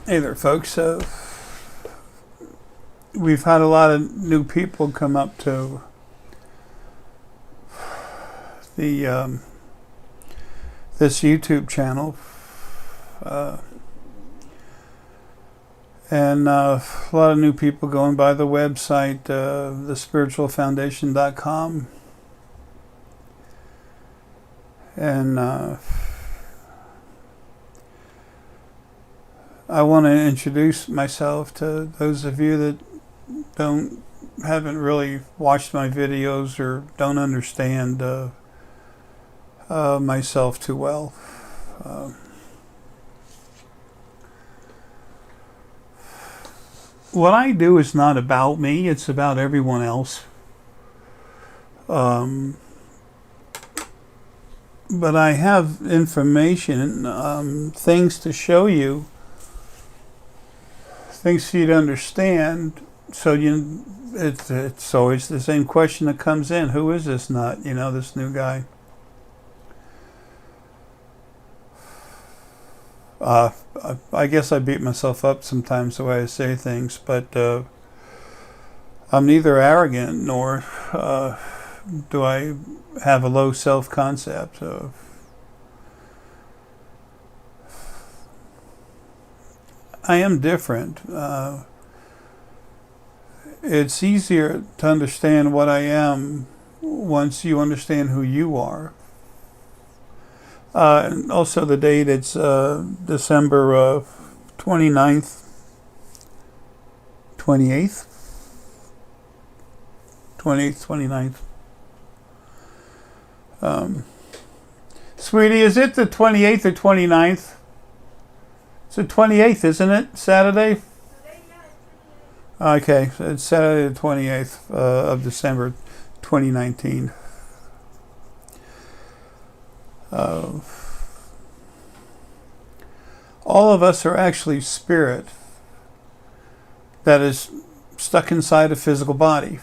Hey there, folks. We've had a lot of new people come up to the this YouTube channel, and a lot of new people going by the website, thespiritualfoundation.com, and I want to introduce myself to those of you that haven't really watched my videos or don't understand myself too well. What I do is not about me, it's about everyone else. But I have information, things to show you, things for you to understand, so it's always the same question that comes in: who is this nut? You know, this new guy. I guess I beat myself up sometimes the way I say things, but I'm neither arrogant nor do I have a low self-concept. I am different. It's easier to understand what I am once you understand who you are. And also the date, it's December 29th, 28th, 28th, 29th. Sweetie, is it the 28th or 29th? It's the 28th, isn't it? Saturday? Okay, so it's Saturday the 28th of December 2019. All of us are actually spirit that is stuck inside a physical body.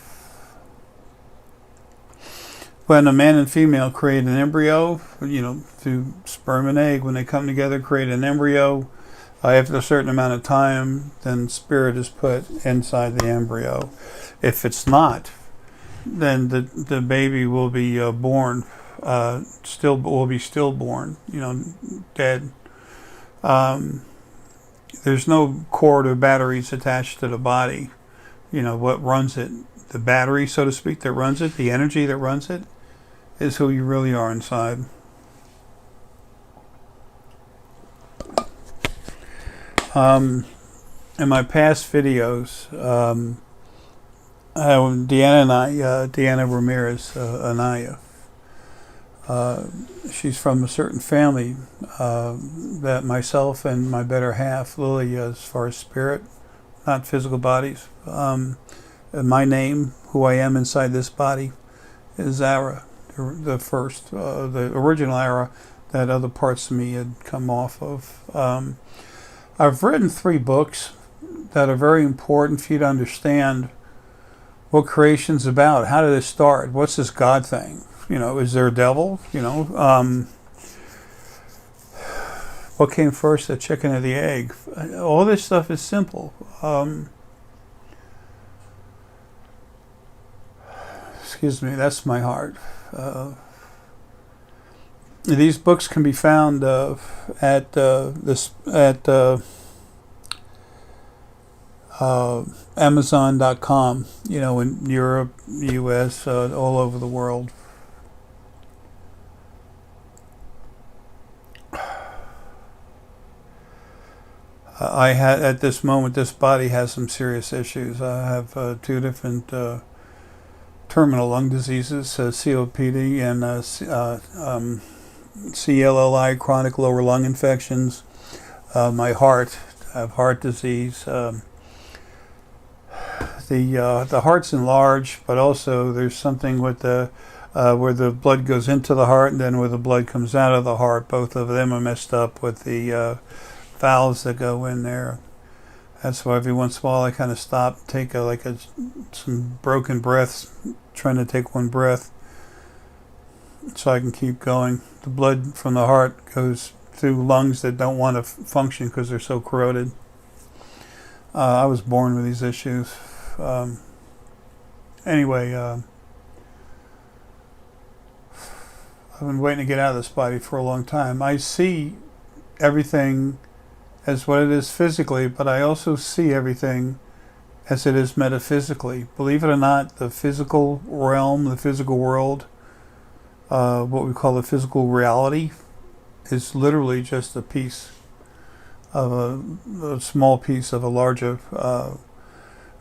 When a man and female create an embryo, you know, through sperm and egg, when they come together, create an embryo, after a certain amount of time, then spirit is put inside the embryo. If it's not, then the baby will be born, stillborn, you know, dead. There's no cord or batteries attached to the body. You know, what runs it, the battery, so to speak, that runs it, the energy that runs it, is who you really are inside. In my past videos, Deanna Ramirez, Anaya, she's from a certain family that myself and my better half, Lily, as far as spirit, not physical bodies. My name, who I am inside this body, is Arae, the first, the original Arae that other parts of me had come off of. I've written 3 books that are very important for you to understand what creation's about. How did it start? What's this God thing? You know, is there a devil? You know, what came first, the chicken or the egg? All this stuff is simple. Excuse me, that's my heart. These books can be found at Amazon.com, you know, in Europe, US, all over the world. I had, at this moment, this body has some serious issues. I have 2 different terminal lung diseases, COPD and CLLI, chronic lower lung infections. My heart, I have heart disease. The heart's enlarged, but also there's something with the where the blood goes into the heart and then where the blood comes out of the heart. Both of them are messed up with the valves that go in there. That's why every once in a while I kind of stop, take some broken breaths, trying to take one breath so I can keep going. The blood from the heart goes through lungs that don't want to function because they're so corroded. I was born with these issues. Anyway, I've been waiting to get out of this body for a long time. I see everything as what it is physically, but I also see everything as it is metaphysically. Believe it or not, the physical realm, the physical world, what we call the physical reality, is literally just a piece of a small piece of a larger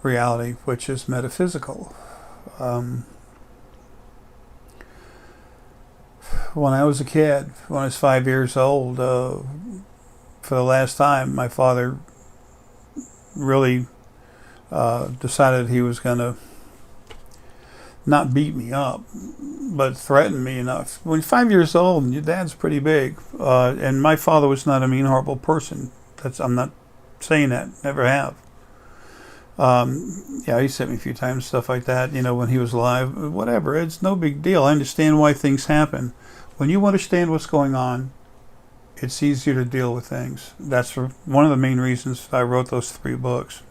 reality, which is metaphysical. When I was a kid, when I was 5 years old, for the last time, my father really decided he was going to not beat me up, but threaten me enough. When you're 5 years old, your dad's pretty big, and my father was not a mean, horrible person. I'm not saying that, never have. Yeah, he sent me a few times, stuff like that, when he was alive, whatever. It's no big deal. I understand why things happen. When you understand what's going on, it's easier to deal with things. That's one of the main reasons I wrote those 3 books.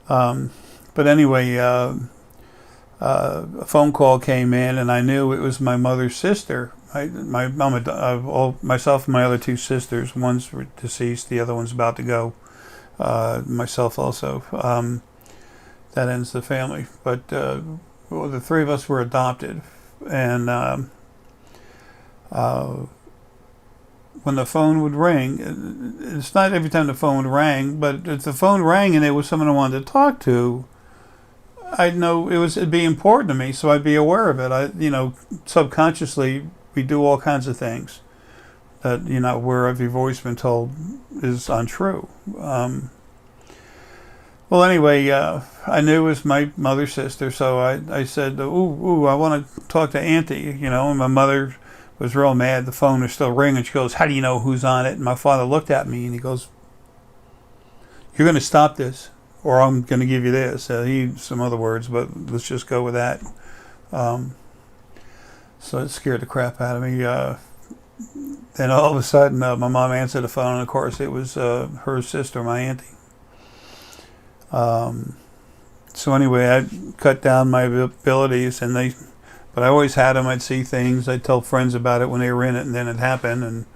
But anyway, a phone call came in, and I knew it was my mother's sister. Myself and my other 2 sisters. One's deceased, the other one's about to go. Myself also. That ends the family. But the 3 of us were adopted, and when the phone would ring, it's not every time the phone rang, but if the phone rang and it was someone I wanted to talk to, I'd know it'd be important to me, so I'd be aware of it. Subconsciously, we do all kinds of things that you're not aware of. You've always been told is untrue. Well, anyway, I knew it was my mother's sister, so I said, ooh, I want to talk to Auntie, and my mother was real mad. The phone was still ringing. She goes, how do you know who's on it? And my father looked at me and he goes, you're going to stop this or I'm going to give you this. Some other words, but let's just go with that. So it scared the crap out of me. Then all of a sudden, my mom answered the phone, and of course it was her sister, my auntie. So anyway, I cut down my abilities, but I always had them. I'd see things. I'd tell friends about it when they were in it, and then it happened, and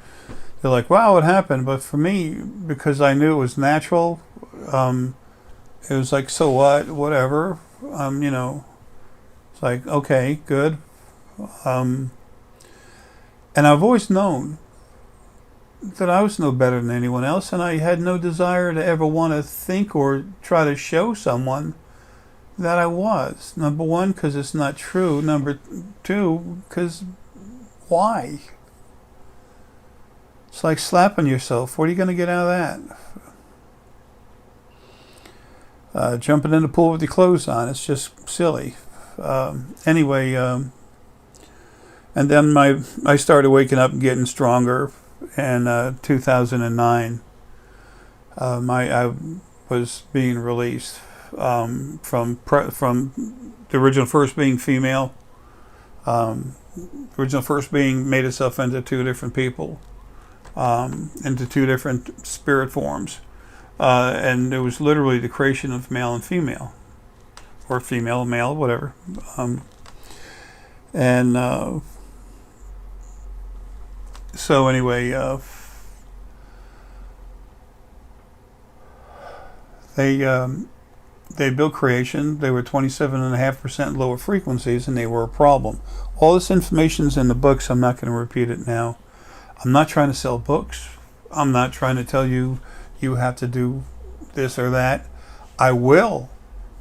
they're like, wow, it happened. But for me, because I knew it was natural, it was like, so what, whatever, it's like, okay, good. And I've always known that I was no better than anyone else, and I had no desire to ever want to think or try to show someone that I was. Number one, because it's not true. Number two, because why? It's like slapping yourself. What are you going to get out of that? Jumping in the pool with your clothes on. It's just silly. Anyway, and then I started waking up and getting stronger. In 2009, I was being released from the original first being female. Original first being made itself into 2 different people, into 2 different spirit forms, and it was literally the creation of male and female, or female, male, whatever, and. So anyway, they built creation. They were 27.5% lower frequencies, and they were a problem. All this information's in the books. I'm not going to repeat it now. I'm not trying to sell books. I'm not trying to tell you you have to do this or that. I will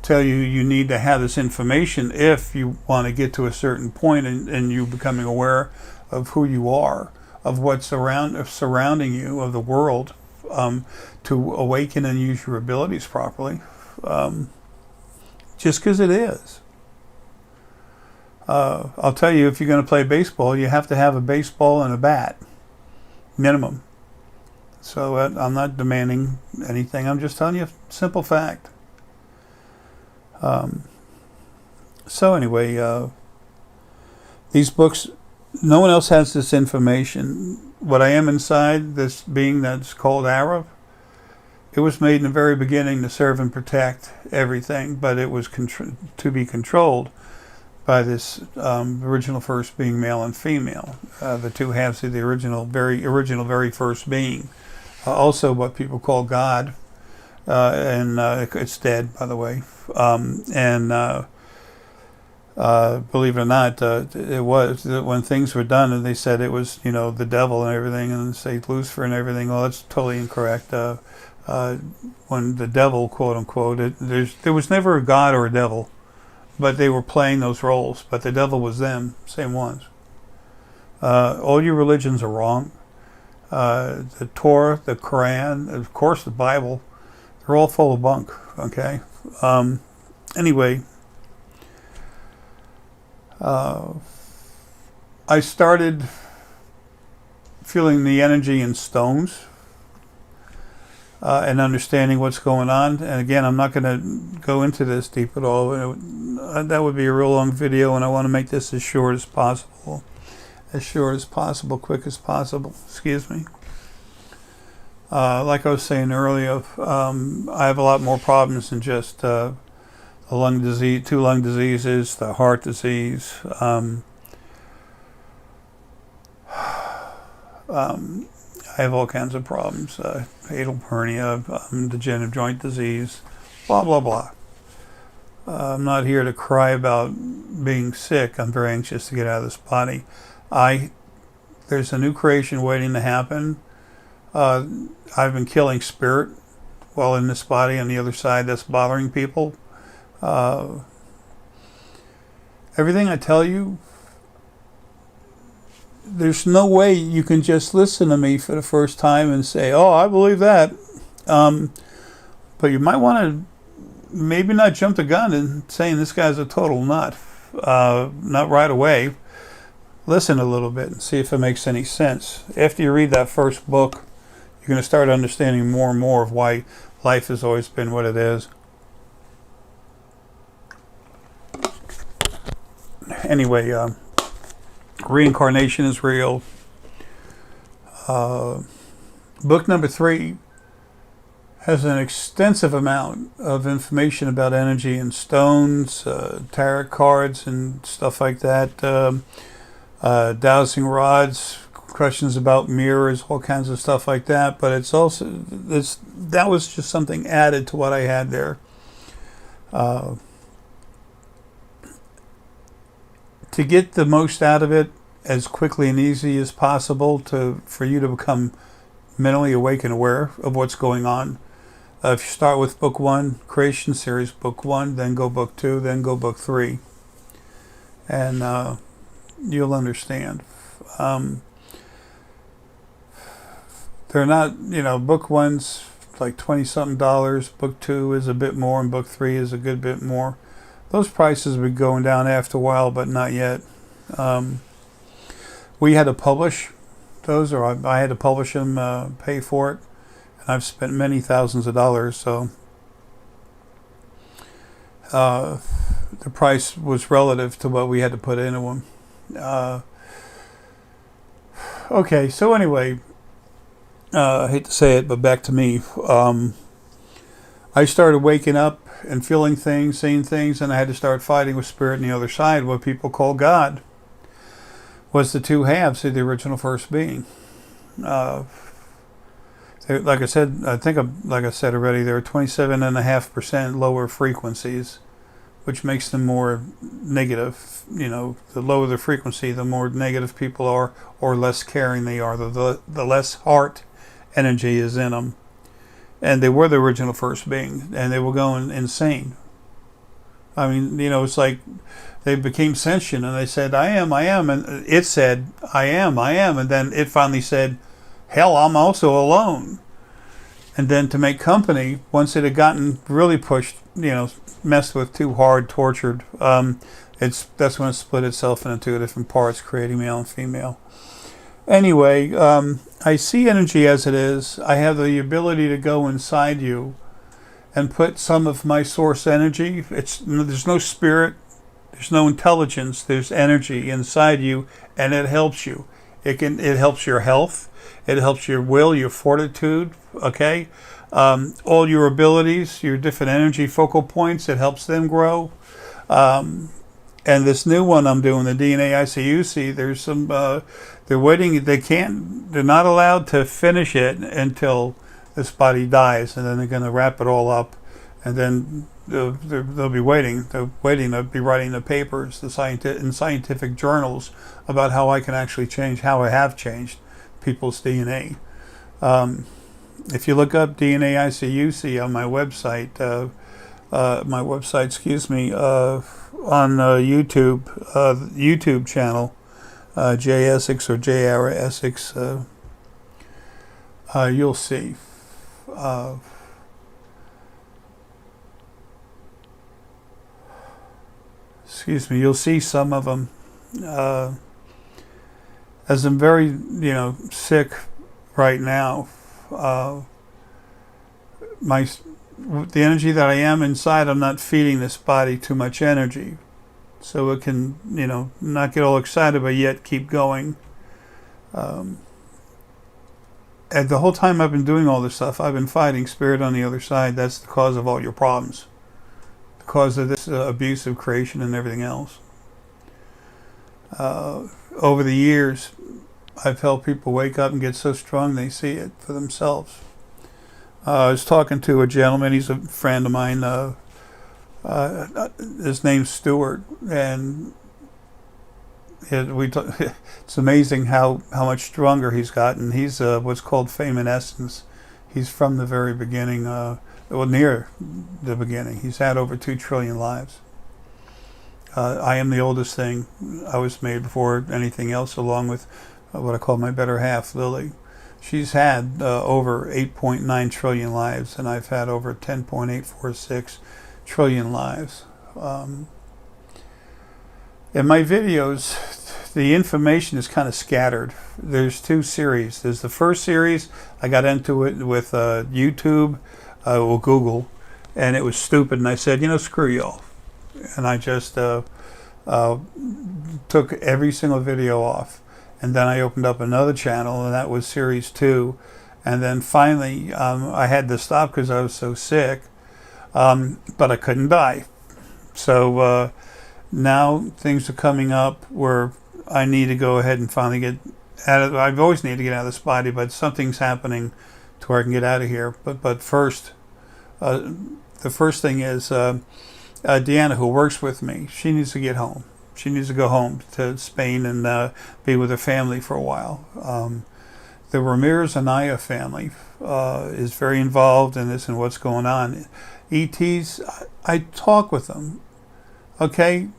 tell you you need to have this information if you want to get to a certain point and you becoming aware of who you are, of what's surrounding you, of the world, to awaken and use your abilities properly. Just because it is. I'll tell you, if you're going to play baseball, you have to have a baseball and a bat, minimum. So I'm not demanding anything. I'm just telling you a simple fact. So anyway, these books, no one else has this information. What I am inside, this being that's called Arae, It was made in the very beginning to serve and protect everything, but it was to be controlled by this original first being, male and female, the two halves of the very first being. Also what people call God, and it's dead, by the way. Believe it or not, it was, when things were done and they said it was, the devil and everything, and say Lucifer and everything, well, that's totally incorrect. When the devil, quote unquote, there was never a God or a devil, but they were playing those roles. But the devil was them, same ones. All your religions are wrong. The Torah, the Quran, of course the Bible, they're all full of bunk, okay? Anyway, I started feeling the energy in stones and understanding what's going on. And again, I'm not going to go into this deep at all. That would be a real long video, and I want to make this as short as possible. Quick as possible. Excuse me. Like I was saying earlier, I have a lot more problems than just the lung disease, 2 lung diseases, the heart disease. I have all kinds of problems, hiatal hernia, degenerative joint disease, blah, blah, blah. I'm not here to cry about being sick. I'm very anxious to get out of this body. There's a new creation waiting to happen. I've been killing spirit while in this body on the other side that's bothering people. Everything I tell you, there's no way you can just listen to me for the first time and say, oh, I believe that. But you might want to maybe not jump the gun and saying this guy's a total nut. Not right away. Listen a little bit and see if it makes any sense. After you read that first book, you're going to start understanding more and more of why life has always been what it is. Anyway, reincarnation is real. Book number 3 has an extensive amount of information about energy and stones, tarot cards and stuff like that, dowsing rods, questions about mirrors, all kinds of stuff like that. But it's also, that was just something added to what I had there. To get the most out of it as quickly and easy as possible, for you to become mentally awake and aware of what's going on. If you start with book 1, Creation Series, book 1, then go book 2, then go book 3. And you'll understand. They're not, book 1's like $20-something. Book 2 is a bit more, and book 3 is a good bit more. Those prices will be going down after a while, but not yet. We had to publish those, or I had to publish them, pay for it. And I've spent many thousands of dollars, so the price was relative to what we had to put into them. Okay, so anyway, I hate to say it, but back to me. I started waking up and feeling things, seeing things, and I had to start fighting with spirit on the other side. What people call God was the 2 halves of the original first being. Like I said, like I said already, there are 27.5% lower frequencies, which makes them more negative. The lower the frequency, the more negative people are, or less caring they are. The less heart energy is in them. And they were the original first being, and they were going insane. I mean, it's like they became sentient, and they said, I am, and it said, I am, and then it finally said, hell, I'm also alone. And then to make company, once it had gotten really pushed, messed with too hard, tortured, that's when it split itself into 2 different parts, creating male and female. Anyway, I see energy as it is. I have the ability to go inside you and put some of my source energy. There's no spirit, there's no intelligence, there's energy inside you, and it helps you. It helps your health. It helps your will, your fortitude. Okay, all your abilities, your different energy focal points. It helps them grow. And this new one I'm doing, the DNA ICUC, there's some, they're waiting, they're not allowed to finish it until this body dies, and then they're going to wrap it all up, and then they'll be waiting. They're waiting to be writing the papers, in scientific journals about how I can actually change, how I have changed people's DNA. If you look up DNA ICUC on my website, on YouTube channel, J Essex or J Arae Essex, you'll see. You'll see some of them. As I'm very, sick right now, the energy that I am inside, I'm not feeding this body too much energy, so it can, not get all excited, but yet keep going. And the whole time I've been doing all this stuff, I've been fighting spirit on the other side. That's the cause of all your problems, the cause of this abuse of creation and everything else. Over the years, I've helped people wake up and get so strong they see it for themselves. I was talking to a gentleman, he's a friend of mine, his name's Stuart, and it's amazing how much stronger he's gotten. He's what's called fame in essence. He's from the very beginning, near the beginning. He's had over 2 trillion lives. I am the oldest thing. I was made before anything else, along with what I call my better half, Lily. She's had over 8.9 trillion lives, and I've had over 10.846 trillion lives. In my videos, the information is kind of scattered. There's 2 series. There's the first series, I got into it with YouTube or Google, and it was stupid, and I said, screw y'all. And I just took every single video off. And then I opened up another channel, and that was series 2. And then finally, I had to stop because I was so sick, but I couldn't die. So now things are coming up where I need to go ahead and finally get out of. I've always needed to get out of this body, but something's happening to where I can get out of here. But first, the first thing is Deanna, who works with me, she needs to get home. She needs to go home to Spain and be with her family for a while. The Ramirez Anaya family is very involved in this and what's going on. ETs, I talk with them. Okay,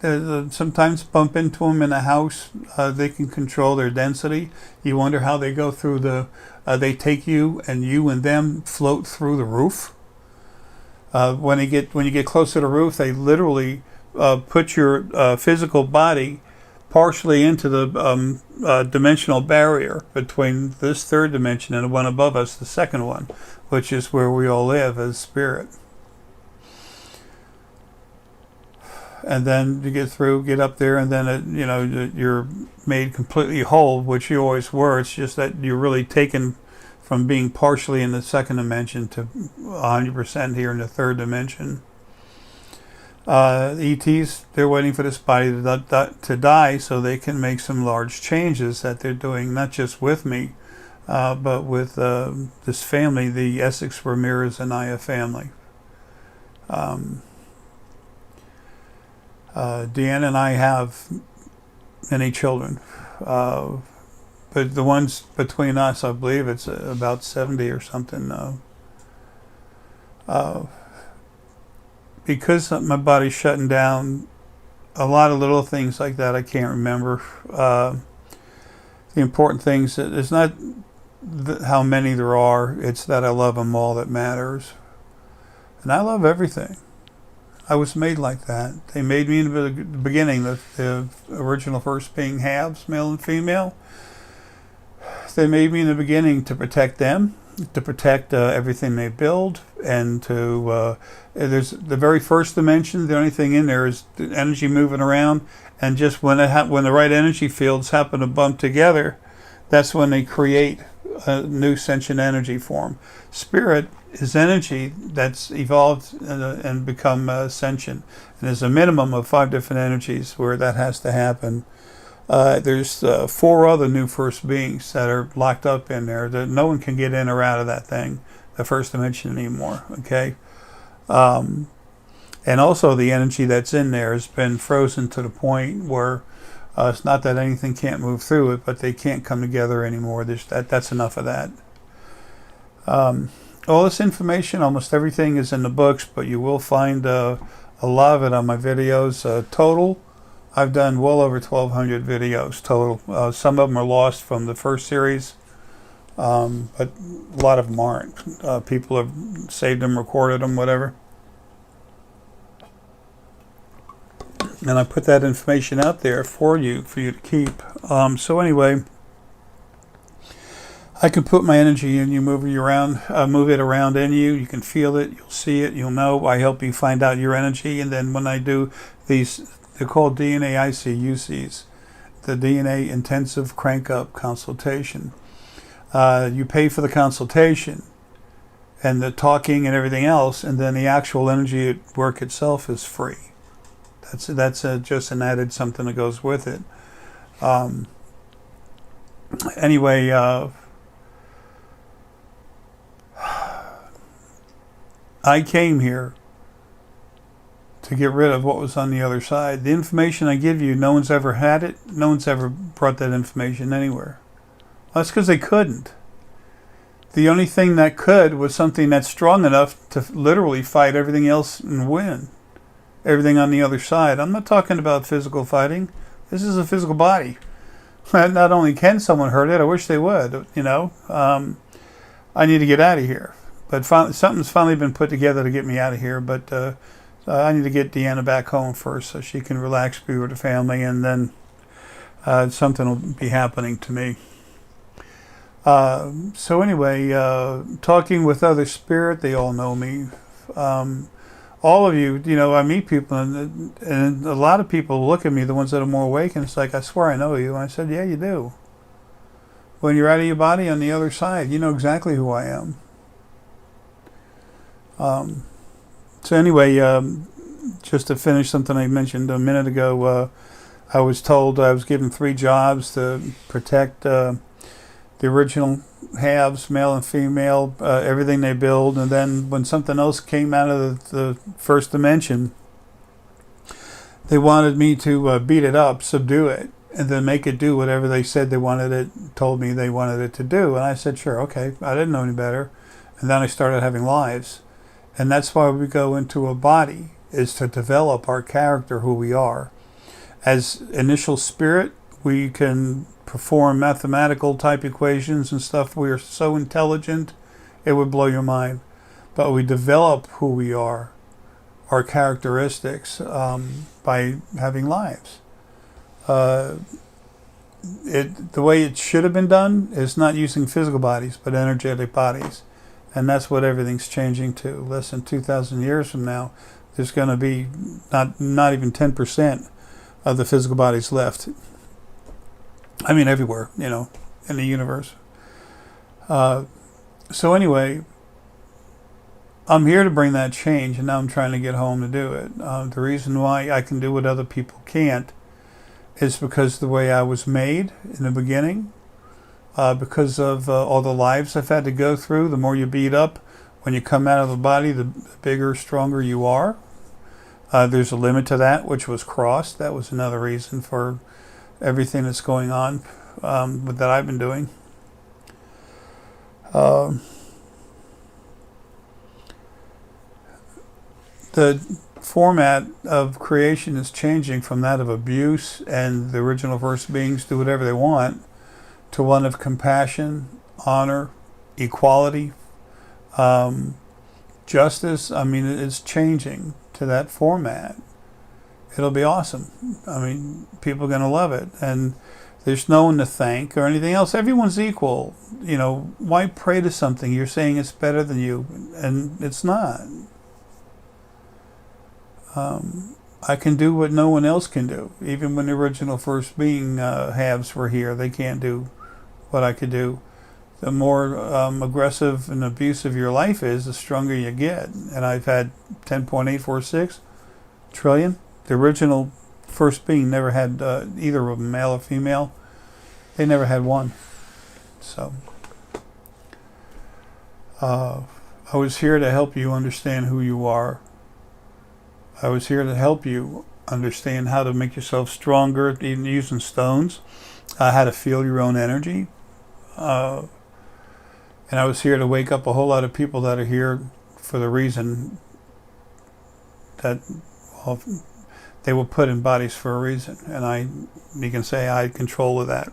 sometimes bump into them in a house. They can control their density. You wonder how they go through they take you and them float through the roof. When you get close to the roof, they literally put your physical body partially into the dimensional barrier between this 3rd dimension and the one above us, the 2nd one, which is where we all live as spirit. And then you get up there, and then you're made completely whole, which you always were. It's just that you're really taken from being partially in the 2nd dimension to 100% here in the 3rd dimension. ETs, they're waiting for this body to die so they can make some large changes that they're doing, not just with me, but with this family, the Essex Ramirez Anaya family. Deanna and I have many children, but the ones between us, I believe it's about 70 or something. Because my body's shutting down, a lot of little things like that I can't remember. The important things, it's not how many there are, it's that I love them all that matters. And I love everything. I was made like that. They made me in the beginning, the original first being halves, male and female. They made me in the beginning to protect them, to protect everything they build, and to there's the very first dimension. The only thing in there is the energy moving around, and just when the right energy fields happen to bump together, that's when they create a new sentient energy form. Spirit is energy that's evolved and become sentient. And there's a minimum of 5 different energies where that has to happen. There's 4 other new first beings that are locked up in there that no one can get in or out of that thing, the first dimension anymore, okay? And also the energy that's in there has been frozen to the point where it's not that anything can't move through it, but they can't come together anymore. That's enough of that. All this information, almost everything is in the books, but you will find a lot of it on my videos. Total, I've done well over 1,200 videos total. Some of them are lost from the first series, but a lot of them aren't. People have saved them, recorded them, whatever. And I put that information out there for you to keep. So anyway, I can put my energy in you, move it around in you. You can feel it, you'll see it, you'll know. I help you find out your energy, and then when I do these, they're called DNA ICUCs, the DNA Intensive Crank-Up Consultation. You pay for the consultation and the talking and everything else, and then the actual energy at work itself is free. That's just an added something that goes with it. Anyway, I came here to get rid of what was on the other side. The information I give you, no one's ever had it. No one's ever brought that information anywhere. Well, that's because they couldn't. The only thing that could was something that's strong enough to literally fight everything else and win. Everything on the other side. I'm not talking about physical fighting. This is a physical body. Not only can someone hurt it, I wish they would, you know. I need to get out of here. But something's finally been put together to get me out of here. But I need to get Deanna back home first so she can relax, be with her family, and then something will be happening to me. So anyway, talking with other spirit, they all know me. All of you, you know, I meet people, and a lot of people look at me, the ones that are more awake, and it's like, I swear I know you. And I said, yeah, you do. When you're out of your body on the other side, you know exactly who I am. So anyway, just to finish something I mentioned a minute ago, I was told I was given 3 jobs to protect the original halves, male and female, everything they build, and then when something else came out of the first dimension, they wanted me to beat it up, subdue it, and then make it do whatever they said they wanted it, told me they wanted it to do. And I said, sure, okay. I didn't know any better. And then I started having lives. And that's why we go into a body, is to develop our character, who we are. As initial spirit, we can perform mathematical type equations and stuff. We are so intelligent, it would blow your mind. But we develop who we are, our characteristics, by having lives. The way it should have been done is not using physical bodies, but energetic bodies. And that's what everything's changing to. Less than 2,000 years from now, there's going to be not even 10% of the physical bodies left. I mean, everywhere, you know, in the universe. So anyway, I'm here to bring that change, and now I'm trying to get home to do it. The reason why I can do what other people can't is because the way I was made in the beginning, because of all the lives I've had to go through. The more you beat up, when you come out of the body, the bigger, stronger you are. There's a limit to that, which was crossed. That was another reason for everything that's going on that I've been doing. The format of creation is changing from that of abuse and the original first beings do whatever they want, to one of compassion, honor, equality, justice. I mean, it's changing to that format. It'll be awesome. I mean, people are going to love it. And there's no one to thank or anything else. Everyone's equal. You know, why pray to something? You're saying it's better than you, and it's not. I can do what no one else can do. Even when the original first being halves were here, they can't do what I could do. The more aggressive and abusive your life is, the stronger you get. And I've had 10.846 trillion. The original first being never had either of them, male or female. They never had one. So I was here to help you understand who you are. I was here to help you understand how to make yourself stronger, even using stones, how to feel your own energy. And I was here to wake up a whole lot of people that are here for the reason that, well, they were put in bodies for a reason. And you can say I had control of that.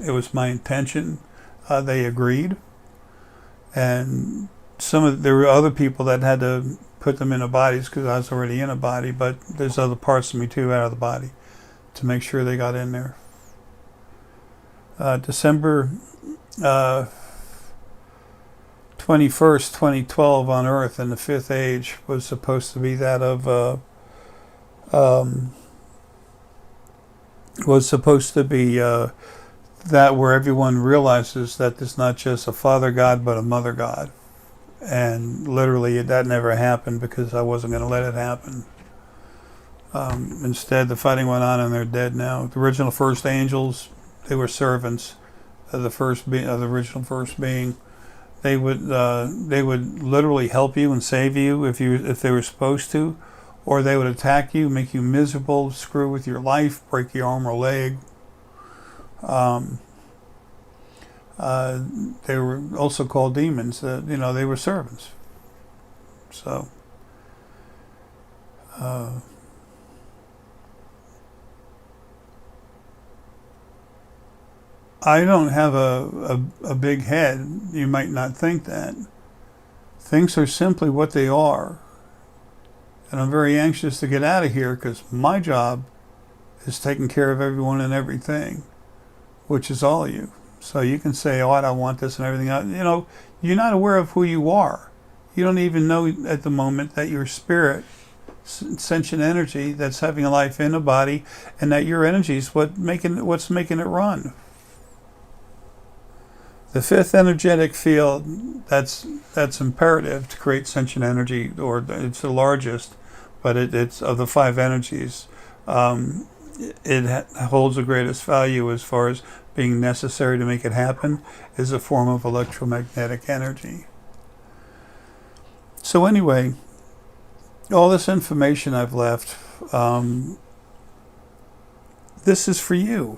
It was my intention. They agreed. And there were other people that had to put them into bodies because I was already in a body, but there's other parts of me too out of the body to make sure they got in there. December 21st, 2012 on Earth in the fifth age was supposed to be that of that where everyone realizes that there's not just a Father God but a Mother God. And literally that never happened because I wasn't going to let it happen. Instead, the fighting went on and they're dead now. The original first angels, they were servants of the original first being. They would literally help you and save you if they were supposed to, or they would attack you, make you miserable, screw with your life, break your arm or leg. They were also called demons. They were servants. So. I don't have a big head. You might not think that. Things are simply what they are. And I'm very anxious to get out of here because my job is taking care of everyone and everything, which is all of you. So you can say, oh, I don't want this and everything. You're not aware of who you are. You don't even know at the moment that your spirit, sentient energy that's having a life in a body, and that your energy is what's making it run. The fifth energetic field, that's imperative to create sentient energy, or it's the largest, but it's of the five energies. It holds the greatest value as far as being necessary to make it happen, is a form of electromagnetic energy. So anyway, all this information I've left, this is for you,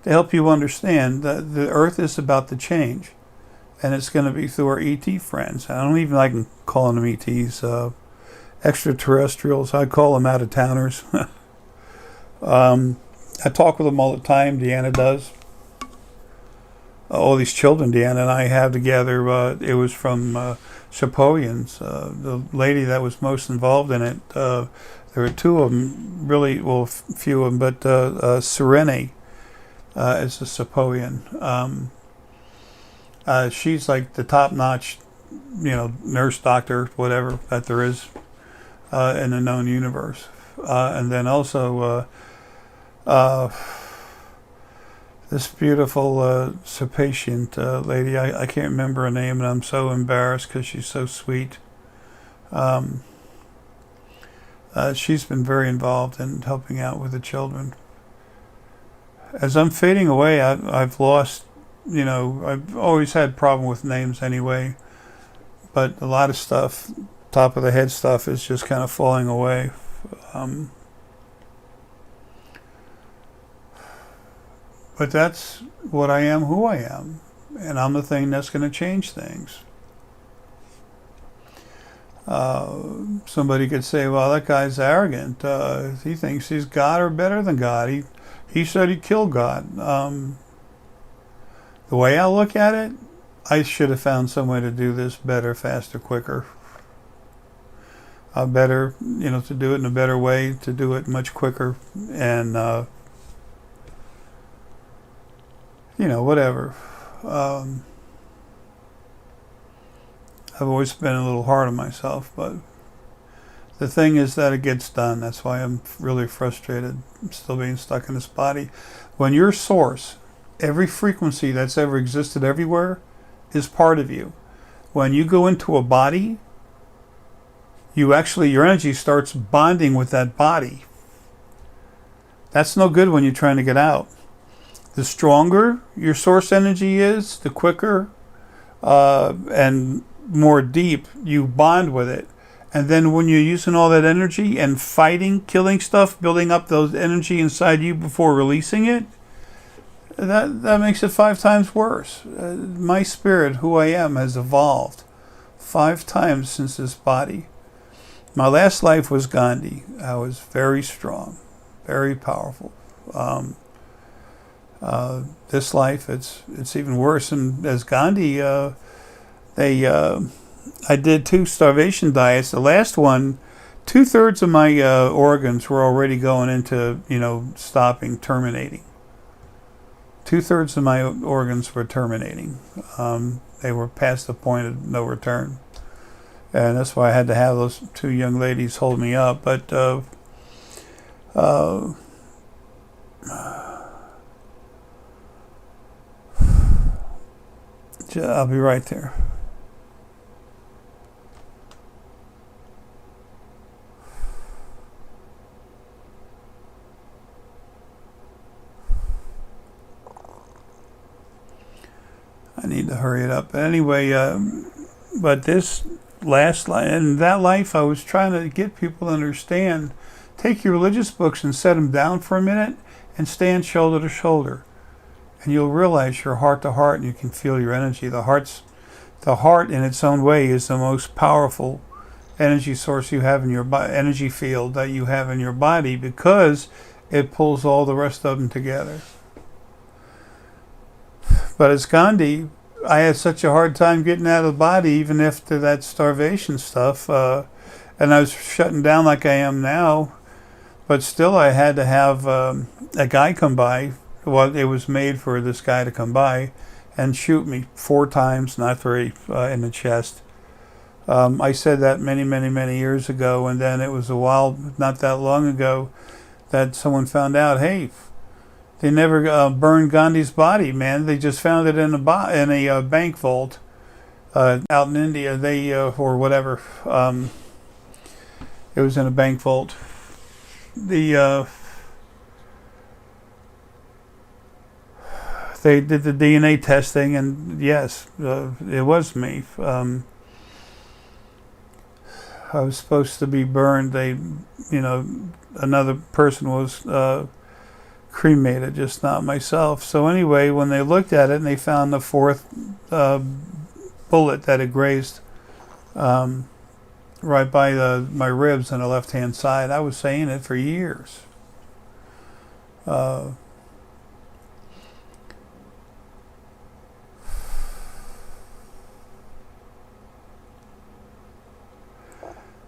to help you understand that the Earth is about to change, and it's going to be through our ET friends. I don't even like calling them ETs, extraterrestrials. I call them out-of-towners. I talk with them all the time. Deanna does. All these children Deanna and I have together, it was from Chapoyans. The lady that was most involved in it, there were two of them, really, well, a few of them, but Serene is a Chapoyan. She's like the top-notch, nurse, doctor, whatever that there is in the known universe. And then also this beautiful Sapatient lady, I can't remember her name, and I'm so embarrassed because she's so sweet. She's been very involved in helping out with the children. As I'm fading away, I've lost, I've always had problem with names anyway, but a lot of stuff, top of the head stuff, is just kind of falling away. But that's what I am, who I am, and I'm the thing that's going to change things. Somebody could say, well, that guy's arrogant. He thinks he's God or better than God. He said he killed God. The way I look at it, I should have found some way to do this better, faster, quicker. Better, to do it in a better way, to do it much quicker, and, whatever. I've always been a little hard on myself, but The thing is that it gets done. That's why I'm really frustrated, still being stuck in this body. When your source, every frequency that's ever existed everywhere, is part of you. When you go into a body, your energy starts bonding with that body. That's no good when you're trying to get out. The stronger your source energy is, the quicker and more deep you bond with it. And then when you're using all that energy and fighting, killing stuff, building up those energy inside you before releasing it, that makes it 5 times worse. My spirit, who I am, has evolved 5 times since this body. My last life was Gandhi. I was very strong, very powerful. This life, it's even worse. And as Gandhi, I did 2 starvation diets. The last one, 2/3 of my organs were already going into, stopping, terminating. 2/3 of my organs were terminating. They were past the point of no return. And that's why I had to have those 2 young ladies hold me up. But I'll be right there. I need to hurry it up. But anyway, but this last life, in that life, I was trying to get people to understand. Take your religious books and set them down for a minute and stand shoulder to shoulder. And you'll realize you're heart to heart and you can feel your energy. The heart in its own way is the most powerful energy source you have in your energy field that you have in your body, because it pulls all the rest of them together. But as Gandhi, I had such a hard time getting out of the body, even after that starvation stuff. And I was shutting down like I am now. But still, I had to have a guy come by. Well, it was made for this guy to come by and shoot me 4 times, not 3, in the chest. I said that many, many, many years ago. And then it was a while, not that long ago, that someone found out, hey, they never burned Gandhi's body, man. They just found it in a bank vault out in India. They or whatever. It was in a bank vault. They did the DNA testing, and yes, it was me. I was supposed to be burned. Another person was cremated, just not myself. So anyway, when they looked at it and they found the 4th bullet that had grazed right by my ribs on the left-hand side, I was saying it for years.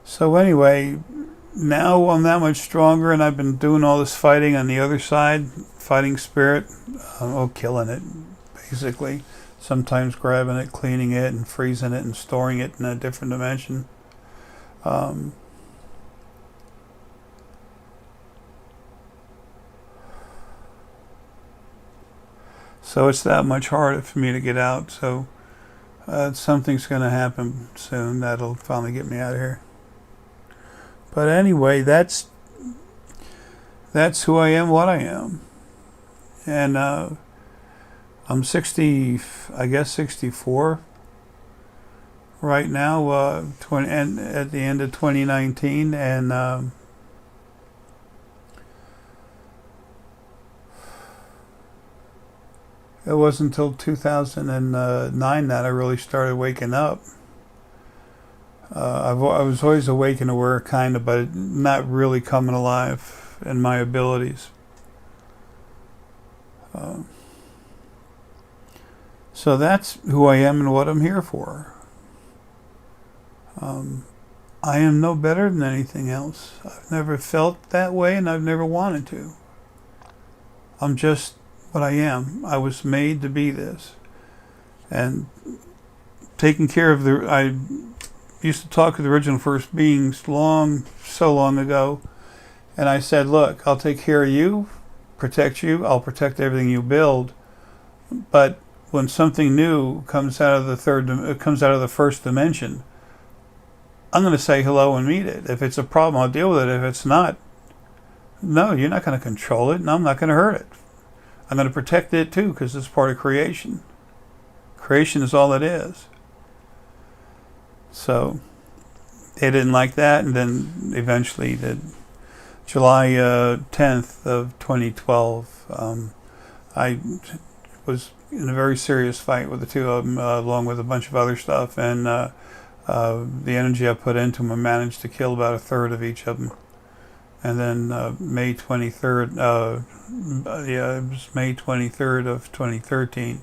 So anyway, now I'm that much stronger, and I've been doing all this fighting on the other side, fighting spirit, killing it, basically. Sometimes grabbing it, cleaning it, and freezing it, and storing it in a different dimension. So it's that much harder for me to get out. So something's going to happen soon that'll finally get me out of here. But anyway, that's who I am, what I am. And I'm 64 right now, and at the end of 2019, and it wasn't until 2009 that I really started waking up. I was always awake and aware, kind of, but not really coming alive in my abilities. So that's who I am and what I'm here for. I am no better than anything else. I've never felt that way, and I've never wanted to. I'm just what I am. I was made to be this. And taking care of used to talk to the original first beings so long ago, and I said, look, I'll take care of you, protect you, I'll protect everything you build, but when something new comes out of the first dimension, I'm going to say hello and meet it. If it's a problem, I'll deal with it. If it's not, no, you're not going to control it. No, I'm not going to hurt it. I'm going to protect it too, because it's part of creation. Creation is all it is. So they didn't like that, and then eventually, July 10th of 2012, I was in a very serious fight with the two of them, along with a bunch of other stuff, and the energy I put into them, I managed to kill about a third of each of them. And then May 23rd, it was May 23rd of 2013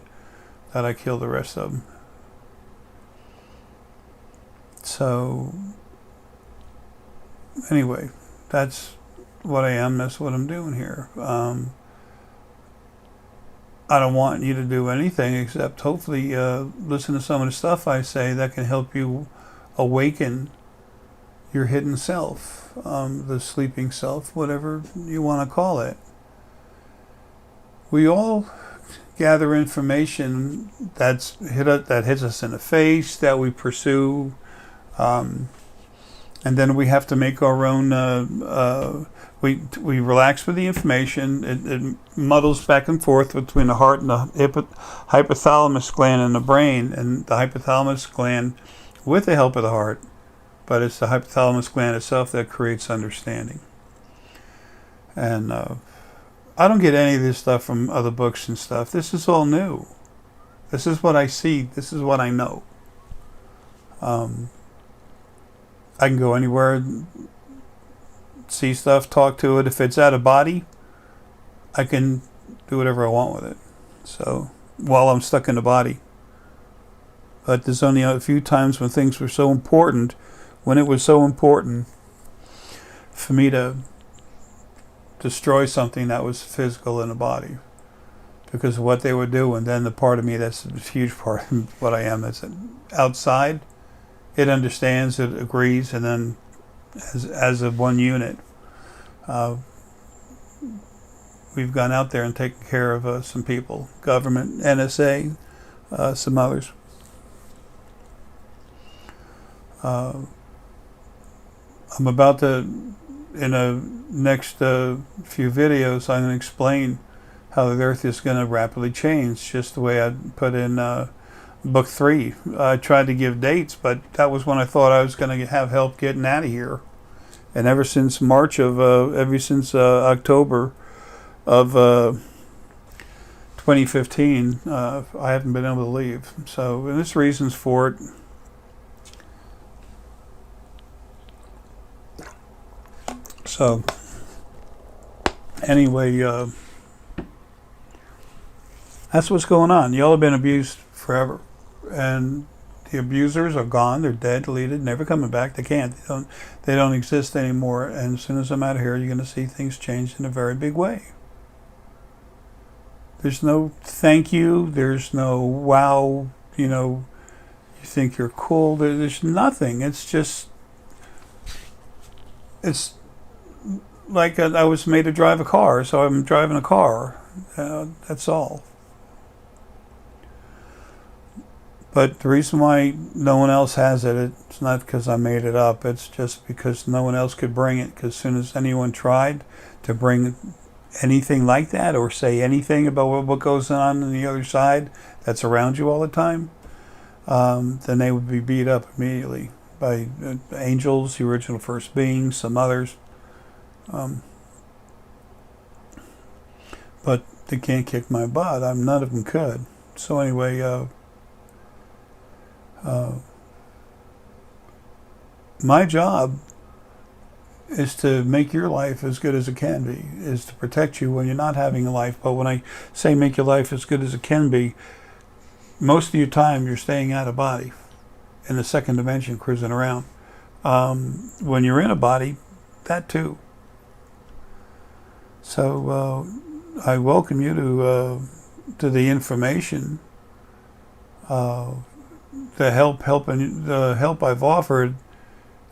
that I killed the rest of them. So, anyway, that's what I am, that's what I'm doing here. I don't want you to do anything except hopefully listen to some of the stuff I say that can help you awaken your hidden self, the sleeping self, whatever you want to call it. We all gather information that hits us in the face, that we pursue, and then we have to make our own. We relax with the information. It muddles back and forth between the heart and the hypothalamus gland and the brain, and the hypothalamus gland, with the help of the heart, but it's the hypothalamus gland itself that creates understanding. And I don't get any of this stuff from other books and stuff. This is all new. This is what I see. This is what I know. I can go anywhere, see stuff, talk to it. If it's out of body, I can do whatever I want with it. So, while I'm stuck in the body. But there's only a few times when things were so important, when it was so important for me to destroy something that was physical in the body, because of what they would do. And then the part of me that's a huge part of what I am, that's outside, it understands, it agrees, and then as a one unit, we've gone out there and taken care of some people, government, NSA, some others. I'm about to, in the next few videos, I'm going to explain how the Earth is going to rapidly change, just the way I put in Book 3. I tried to give dates, but that was when I thought I was going to have help getting out of here. And ever since October of 2015, I haven't been able to leave. So, and there's reasons for it. So, anyway, that's what's going on. Y'all have been abused forever. And the abusers are gone. They're dead, deleted, never coming back. They can't. They don't exist anymore. And as soon as I'm out of here, you're going to see things change in a very big way. There's no thank you. There's no wow, you think you're cool. There's nothing. It's just, it's like I was made to drive a car, so I'm driving a car. That's all. But the reason why no one else has it, it's not because I made it up. It's just because no one else could bring it. Because as soon as anyone tried to bring anything like that or say anything about what goes on the other side that's around you all the time, then they would be beat up immediately by angels, the original first beings, some others. But they can't kick my butt. None of them could. So anyway, my job is to make your life as good as it can be, is to protect you when you're not having a life. But when I say make your life as good as it can be, most of your time you're staying out of body, in the second dimension, cruising around. When you're in a body, that too. So I welcome you to the information. the help I've offered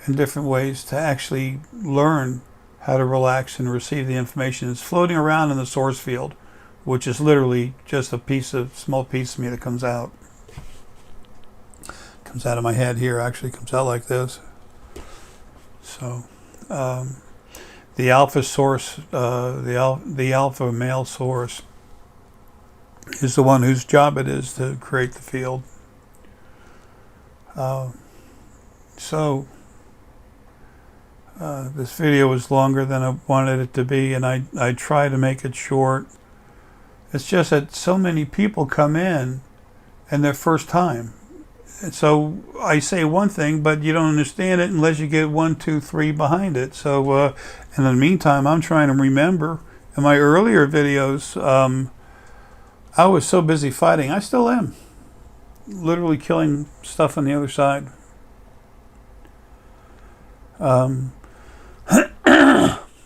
in different ways to actually learn how to relax and receive the information that's floating around in the source field, which is literally just a small piece of me that comes out. Comes out of my head here, actually comes out like this. So, the alpha source, the alpha male source, is the one whose job it is to create the field. This video was longer than I wanted it to be, and I try to make it short. It's just that so many people come in and their first time. And so I say one thing, but you don't understand it unless you get 1, 2, 3 behind it. So in the meantime, I'm trying to remember. In my earlier videos, I was so busy fighting. I still am. Literally killing stuff on the other side.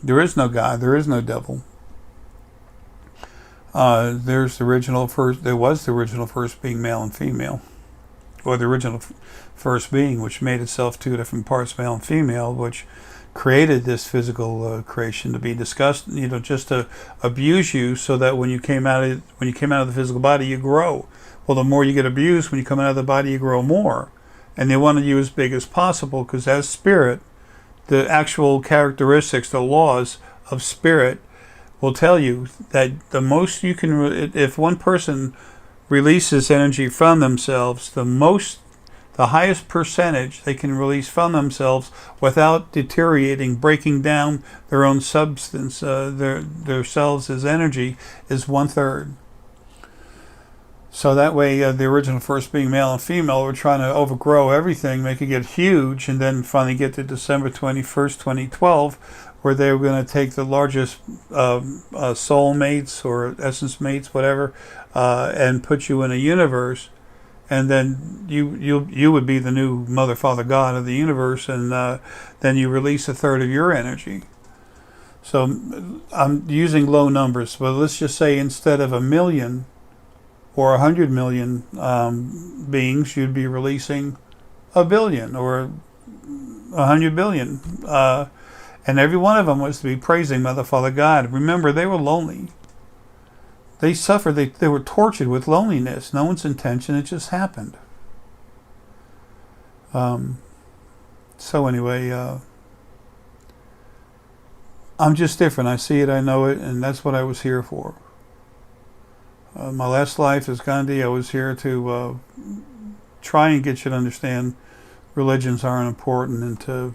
There is no God. There is no devil. There was the original first being, male and female, or the original first being, which made itself 2 different parts, male and female, which created this physical creation to be discussed, just to abuse you, so that when you came out of the physical body, you grow. Well, the more you get abused when you come out of the body, you grow more, and they wanted you as big as possible, because as spirit, the actual characteristics, the laws of spirit, will tell you that the most you can, if one person releases energy from themselves, the highest percentage they can release from themselves without deteriorating, breaking down their own substance, their selves as energy, is 1/3. So that way, the original first being, male and female, were trying to overgrow everything, make it get huge, and then finally get to December 21st, 2012, where they were going to take the largest soul mates or essence mates, whatever, and put you in a universe, and then you would be the new Mother, Father, God of the universe, and then you release 1/3 of your energy. So I'm using low numbers, but let's just say instead of 1 million or 100 million beings, you'd be releasing 1 billion or 100 billion. And every one of them was to be praising Mother, Father, God. Remember, they were lonely. They suffered. They were tortured with loneliness. No one's intention. It just happened. So anyway, I'm just different. I see it. I know it. And that's what I was here for. My last life as Gandhi, I was here to try and get you to understand religions aren't important, and to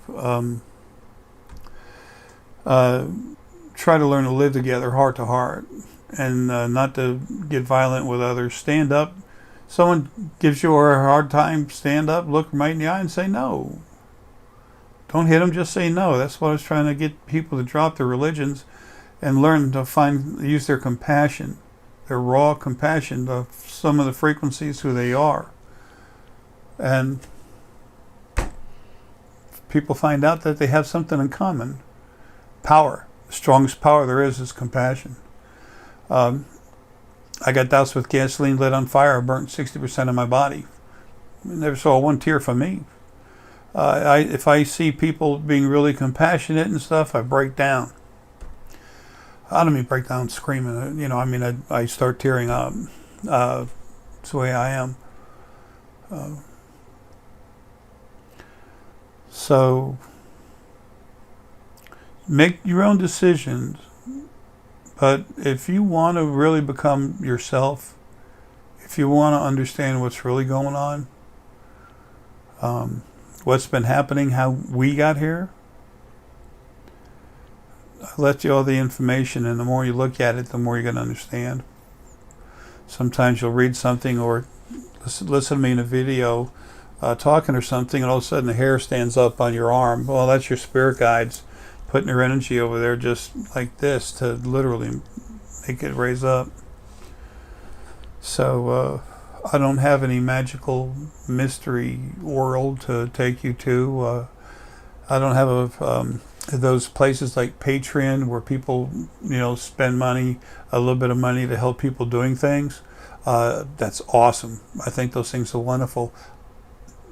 try to learn to live together heart to heart, and not to get violent with others. Stand up. Someone gives you a hard time, stand up, look right in the eye and say no. Don't hit them, just say no. That's what I was trying to get people to drop their religions and learn to use their compassion, their raw compassion, of some of the frequencies who they are. And people find out that they have something in common. Power. The strongest power there is compassion. I got doused with gasoline, lit on fire, burnt 60% of my body. I never saw 1 tear from me. If I see people being really compassionate and stuff, I break down. I don't mean break down screaming, I start tearing up. It's the way I am. So, make your own decisions. But if you want to really become yourself, if you want to understand what's really going on, what's been happening, how we got here, I left you all the information, and the more you look at it, the more you're going to understand. Sometimes you'll read something or listen to me in a video talking or something, and all of a sudden the hair stands up on your arm. Well, that's your spirit guides putting their energy over there just like this to literally make it raise up. So I don't have any magical mystery world to take you to. I don't have those places like Patreon where people spend money, a little bit of money, to help people doing things. That's awesome. I think those things are wonderful.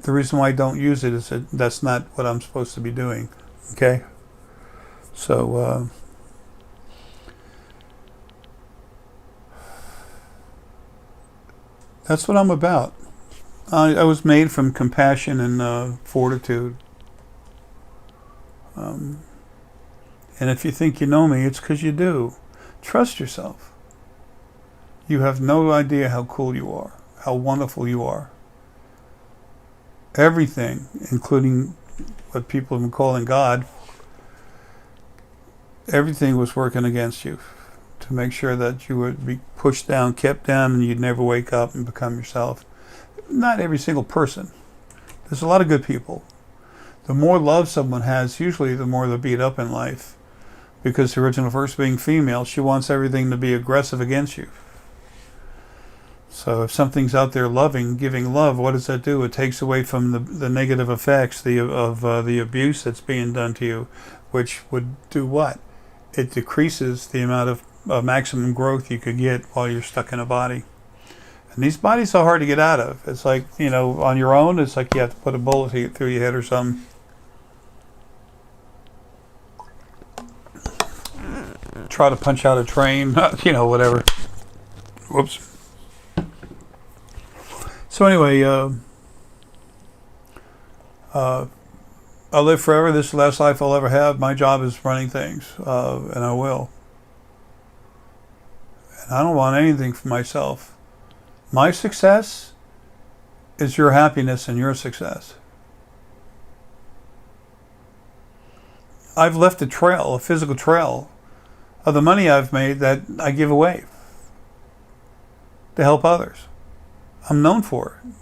The reason why I don't use it is that that's not what I'm supposed to be doing. Okay? So, that's what I'm about. I was made from compassion and fortitude. And if you think you know me, it's because you do. Trust yourself. You have no idea how cool you are, how wonderful you are. Everything, including what people have been calling God, everything was working against you to make sure that you would be pushed down, kept down, and you'd never wake up and become yourself. Not every single person. There's a lot of good people. The more love someone has, usually the more they're beat up in life. Because the original verse being female, she wants everything to be aggressive against you. So if something's out there loving, giving love, what does that do? It takes away from the negative effects of the abuse that's being done to you, which would do what? It decreases the amount of maximum growth you could get while you're stuck in a body. And these bodies are hard to get out of. It's like, on your own, it's like you have to put a bullet through your head or something. Try to punch out a train, whatever. Whoops. So anyway, I'll live forever. This is the last life I'll ever have. My job is running things, and I will. And I don't want anything for myself. My success is your happiness and your success. I've left a trail, a physical trail, of the money I've made that I give away to help others. I'm known for it.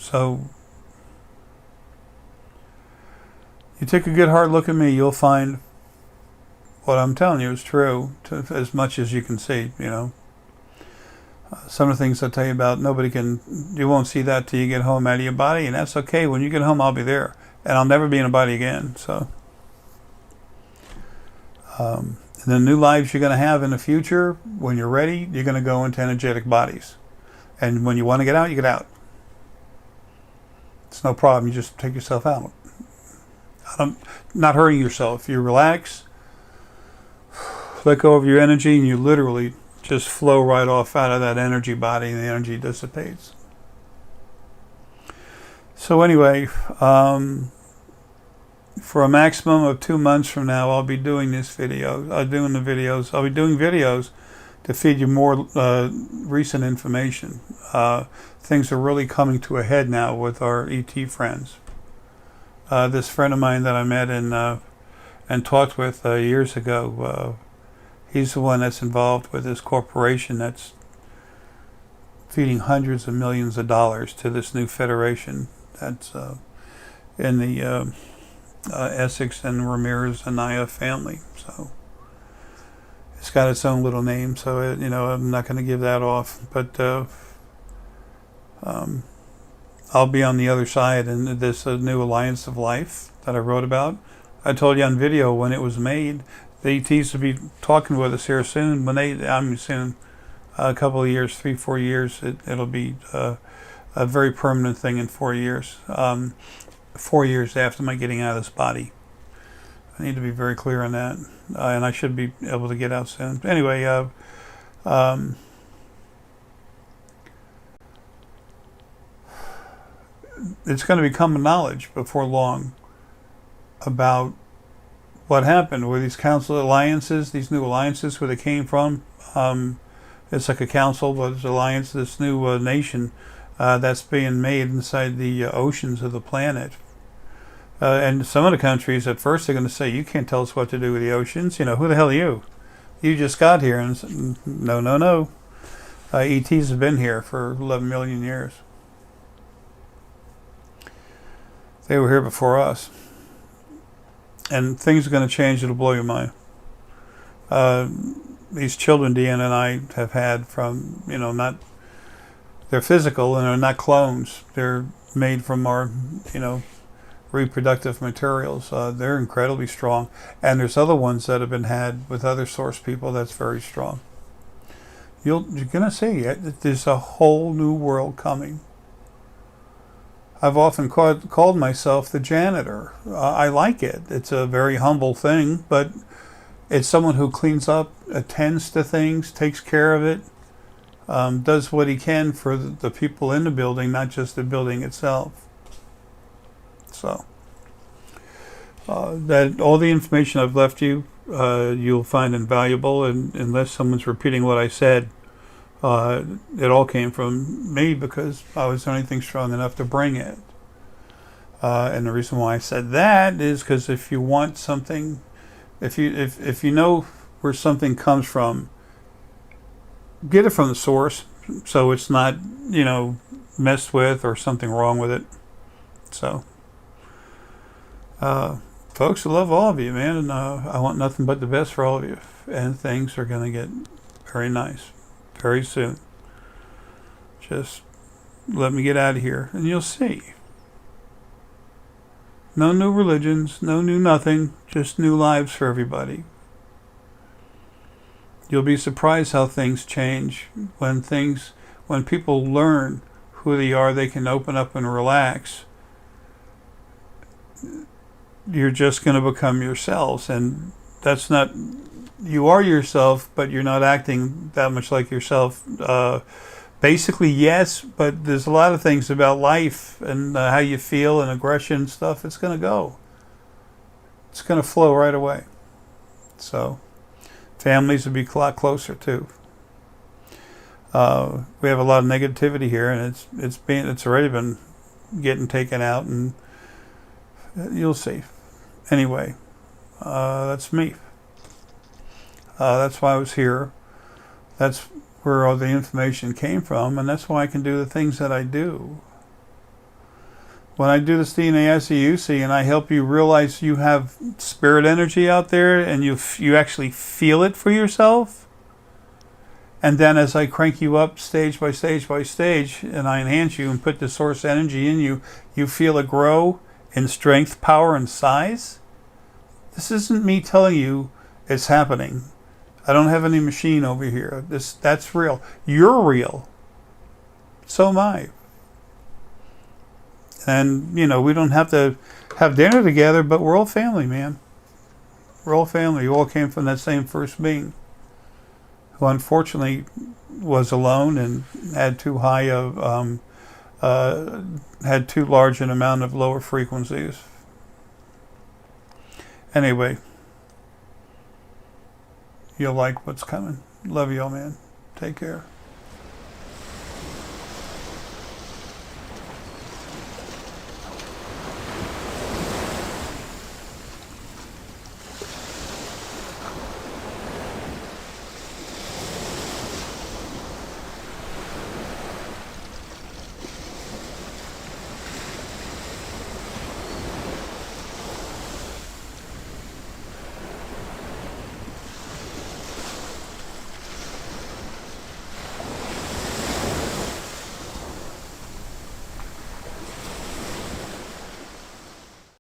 So you take a good hard look at me, you'll find what I'm telling you is true, as much as you can see, Some of the things I tell you about, you won't see that till you get home out of your body, and that's okay. When you get home, I'll be there. And I'll never be in a body again, so. And the new lives you're going to have in the future, when you're ready, you're going to go into energetic bodies. And when you want to get out, you get out. It's no problem. You just take yourself out. Not hurting yourself. You relax, let go of your energy, and you literally just flow right off out of that energy body, and the energy dissipates. So anyway, for a maximum of 2 months from now, I'll be doing this video. I'll be doing videos to feed you more recent information. Things are really coming to a head now with our ET friends. This friend of mine that I met and talked with years ago, he's the one that's involved with this corporation that's feeding hundreds of millions of dollars to this new federation that's in the Essex and Ramirez Anaya family. So it's got its own little name, so I'm not going to give that off. But I'll be on the other side in this new alliance of life that I wrote about. I told you on video when it was made. The ETs will be talking with us here soon. Soon, a couple of years, 3-4 years, it'll be a very permanent thing in 4 years. 4 years after my getting out of this body. I need to be very clear on that. And I should be able to get out soon. Anyway, it's going to become a knowledge before long about what happened with these council alliances, these new alliances, where they came from. It's like a council, but it's an alliance, this new nation that's being made inside the oceans of the planet. And some of the countries, at first, they're going to say, you can't tell us what to do with the oceans. Who the hell are you? You just got here. And no. ETs have been here for 11 million years. They were here before us. And things are going to change. It'll blow your mind. These children Deanna and I have had from, they're physical and they're not clones. They're made from our, reproductive materials. They're incredibly strong. And there's other ones that have been had with other source people that's very strong. You're going to see it. There's a whole new world coming. I've often called myself the janitor. I like it. It's a very humble thing, but it's someone who cleans up, attends to things, takes care of it, does what he can for the people in the building, not just the building itself. So, that all the information I've left you, you'll find invaluable, and unless someone's repeating what I said, it all came from me because I was the only thing strong enough to bring it. And the reason why I said that is because if you want something, if you know where something comes from, get it from the source, so it's not, messed with or something wrong with it. So, folks, I love all of you, man, and I want nothing but the best for all of you. And things are going to get very nice very soon. Just let me get out of here, and you'll see. No new religions, no new nothing, just new lives for everybody. You'll be surprised how things change when people learn who they are. They can open up and relax. You're just going to become yourselves, and that's not. You are yourself, but you're not acting that much like yourself. Basically, yes, but there's a lot of things about life and how you feel and aggression and stuff. It's going to go. It's going to flow right away. So, families will be a lot closer too. We have a lot of negativity here, and it's already been getting taken out, and you'll see. Anyway, that's me. That's why I was here. That's where all the information came from, and that's why I can do the things that I do. When I do this DNA ICUC and I help you realize you have spirit energy out there and you actually feel it for yourself, and then as I crank you up stage by stage by stage and I enhance you and put the source energy in you, you feel it grow in strength, power, and size. This isn't me telling you it's happening. I don't have any machine over here. That's real. You're real. So am I. And, we don't have to have dinner together, but we're all family, man. We're all family. We all came from that same first being, who unfortunately was alone and had too large an amount of lower frequencies. Anyway, you'll like what's coming. Love y'all, man. Take care.